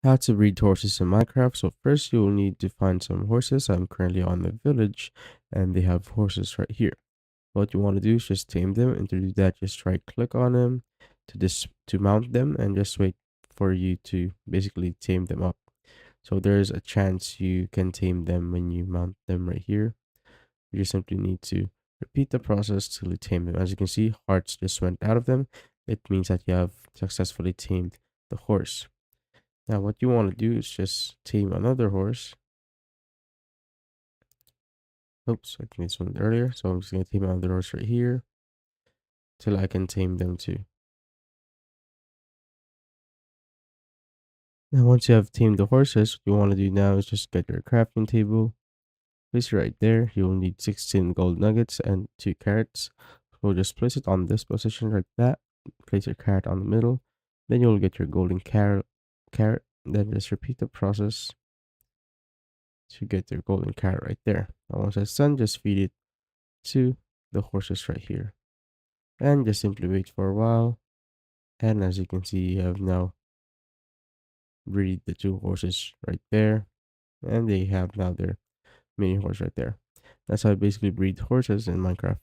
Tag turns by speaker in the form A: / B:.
A: How to breed horses in Minecraft. So first you will need to find some horses. I'm currently on the village and they have horses right here. What you want to do is just tame them, and to do that just right click on them to mount them and just wait for you to basically tame them up. So there's a chance you can tame them when you mount them right here. You just simply need to repeat the process till you tame them. As you can see, hearts just went out of them. It means that you have successfully tamed the horse. Now, what you want to do is just tame another horse. Oops, I think this one earlier. So I'm just going to tame another horse right here till I can tame them too. Now, once you have tamed the horses, what you want to do now is just get your crafting table. Place it right there. You'll need 16 gold nuggets and 2 carrots. So just place it on this position like that. Place your carrot on the middle. Then you'll get your golden carrot. Then just repeat the process to get your golden carrot right there. Now, once it's done, just feed it to the horses right here. And just simply wait for a while. And as you can see, you have now breed the 2 horses right there. And they have now their mini horse right there. That's how I basically breed horses in Minecraft.